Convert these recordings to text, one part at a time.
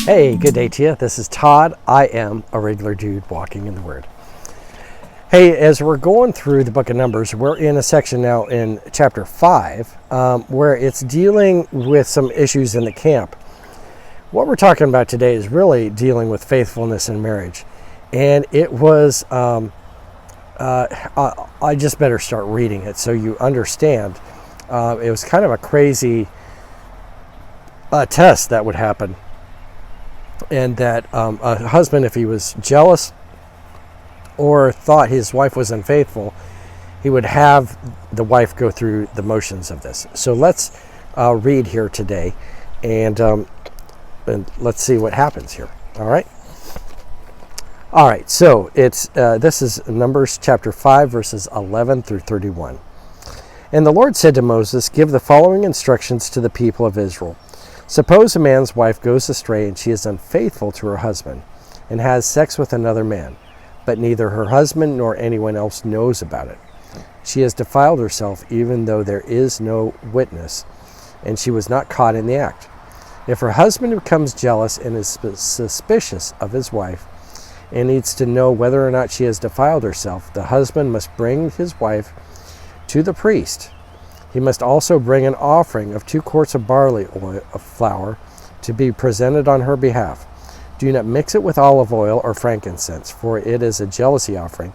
Hey, good day to you. This is Todd. I am a regular dude walking in the Word. Hey, as we're going through the book of Numbers, we're in a section now in chapter 5 where it's dealing with some issues in the camp. What we're talking about today is really dealing with faithfulness in marriage. And it was, I just better start reading it so you understand. It was kind of a crazy test that would happen. And that a husband, if he was jealous or thought his wife was unfaithful, he would have the wife go through the motions of this. So let's read here today, and let's see what happens here. All right. All right. So it's this is Numbers chapter 5, verses 11 through 31. And the Lord said to Moses, "Give the following instructions to the people of Israel. Suppose a man's wife goes astray and she is unfaithful to her husband and has sex with another man, but neither her husband nor anyone else knows about it. She has defiled herself even though there is no witness, and she was not caught in the act. If her husband becomes jealous and is suspicious of his wife and needs to know whether or not she has defiled herself, the husband must bring his wife to the priest. He must also bring an offering of 2 quarts of barley oil of flour to be presented on her behalf. Do not mix it with olive oil or frankincense, for it is a jealousy offering,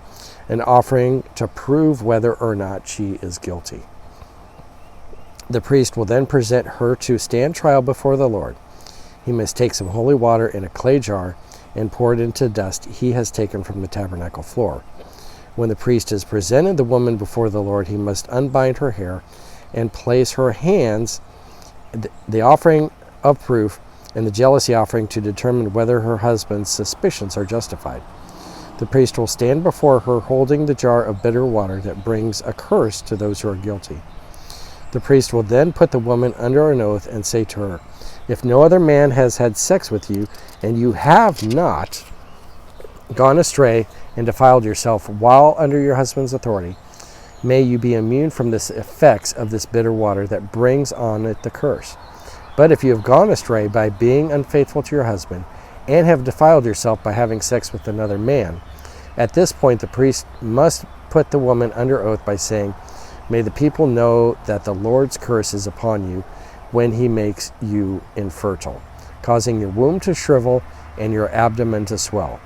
an offering to prove whether or not she is guilty. The priest will then present her to stand trial before the Lord. He must take some holy water in a clay jar and pour it into dust he has taken from the tabernacle floor. When the priest has presented the woman before the Lord, he must unbind her hair and place her hands, the offering of proof and the jealousy offering, to determine whether her husband's suspicions are justified. The priest will stand before her holding the jar of bitter water that brings a curse to those who are guilty. The priest will then put the woman under an oath and say to her, "If no other man has had sex with you, and you have not gone astray and defiled yourself while under your husband's authority, may you be immune from the effects of this bitter water that brings on it the curse. But if you have gone astray by being unfaithful to your husband and have defiled yourself by having sex with another man, at this point the priest must put the woman under oath by saying, 'May the people know that the Lord's curse is upon you when he makes you infertile, causing your womb to shrivel and your abdomen to swell.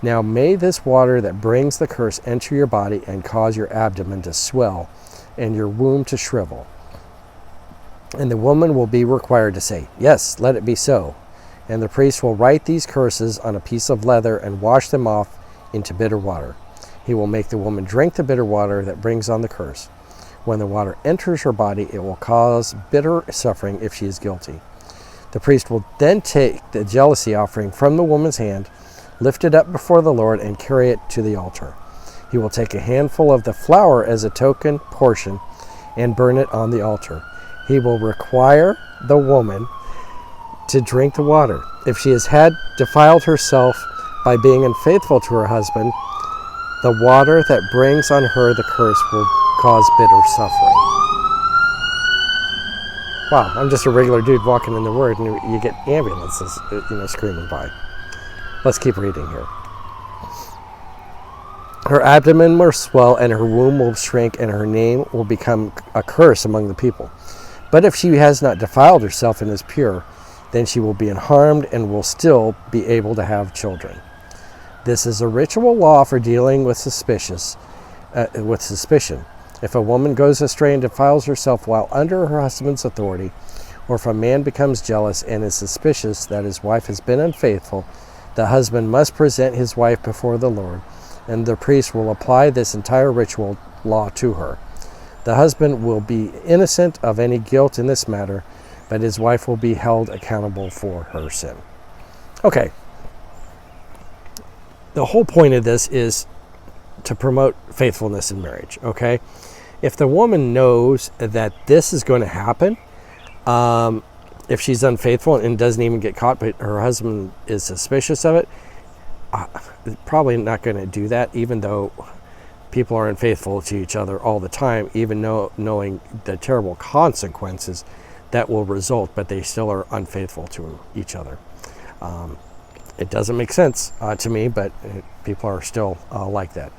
Now may this water that brings the curse enter your body and cause your abdomen to swell and your womb to shrivel.' And the woman will be required to say, 'Yes, let it be so.' And the priest will write these curses on a piece of leather and wash them off into bitter water. He will make the woman drink the bitter water that brings on the curse. When the water enters her body, it will cause bitter suffering if she is guilty. The priest will then take the jealousy offering from the woman's hand, lift it up before the Lord, and carry it to the altar. He will take a handful of the flour as a token portion and burn it on the altar. He will require the woman to drink the water. If she has had defiled herself by being unfaithful to her husband, the water that brings on her the curse will cause bitter suffering." Wow, I'm just a regular dude walking in the Word, and you get ambulances, screaming by. Let's keep reading here. Her abdomen will swell and her womb will shrink, and her name will become a curse among the people. But if she has not defiled herself and is pure, then she will be unharmed and will still be able to have children. This is a ritual law for dealing with suspicion. If a woman goes astray and defiles herself while under her husband's authority, or if a man becomes jealous and is suspicious that his wife has been unfaithful, the husband must present his wife before the Lord, and the priest will apply this entire ritual law to her. The husband will be innocent of any guilt in this matter, but his wife will be held accountable for her sin. Okay. The whole point of this is to promote faithfulness in marriage, okay? If the woman knows that this is going to happen, if she's unfaithful and doesn't even get caught, but her husband is suspicious of it, probably not going to do that, even though people are unfaithful to each other all the time, even knowing the terrible consequences that will result, but they still are unfaithful to each other. It doesn't make sense to me, but people are still like that.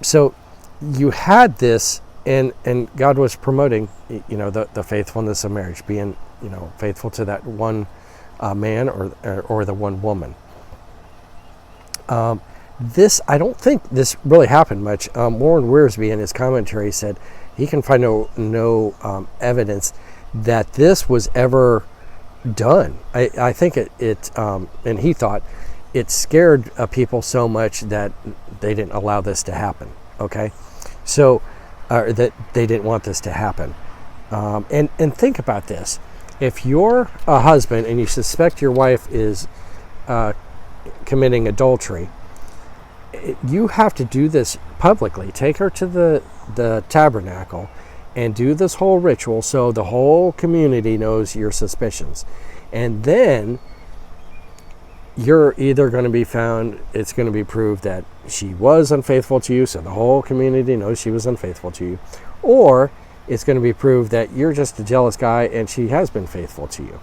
So you had this, and God was promoting, the faithfulness of marriage, being, faithful to that one man or the one woman. I don't think this really happened much. Warren Wiersbe in his commentary said he can find no evidence that this was ever done. I think it and he thought it scared people so much that they didn't allow this to happen. Okay, so that they didn't want this to happen. And think about this: if you're a husband and you suspect your wife is committing adultery, you have to do this publicly. Take her to the tabernacle and do this whole ritual so the whole community knows your suspicions. And then you're either going to be found, it's going to be proved that she was unfaithful to you, so the whole community knows she was unfaithful to you, or it's going to be proved that you're just a jealous guy and she has been faithful to you.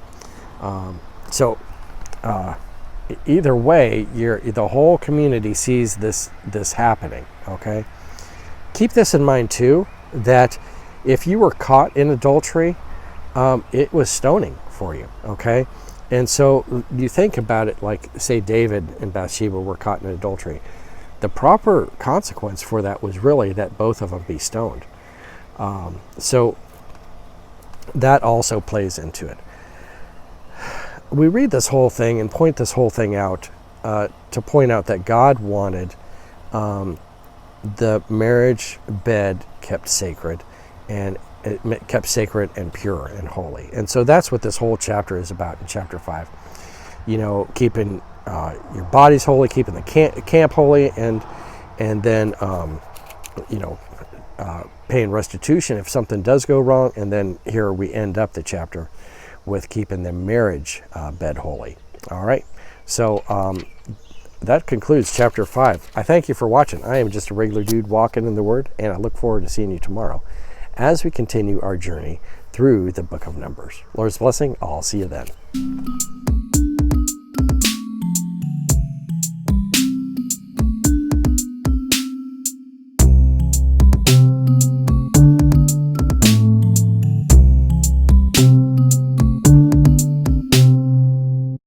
Either way, the whole community sees this happening. Okay, keep this in mind too, that if you were caught in adultery, it was stoning for you. Okay, and so you think about it, like say David and Bathsheba were caught in adultery. The proper consequence for that was really that both of them be stoned. So that also plays into it. We read this whole thing and point this whole thing out to point out that God wanted the marriage bed kept sacred, and it kept sacred and pure and holy. And so that's what this whole chapter is about in chapter 5. Keeping your bodies holy, keeping the camp holy, and then paying restitution if something does go wrong. And then here we end up the chapter with keeping the marriage bed holy. All right, so that concludes chapter 5. I thank you for watching. I am just a regular dude walking in the Word, and I look forward to seeing you tomorrow as we continue our journey through the book of Numbers. Lord's blessing. I'll see you then.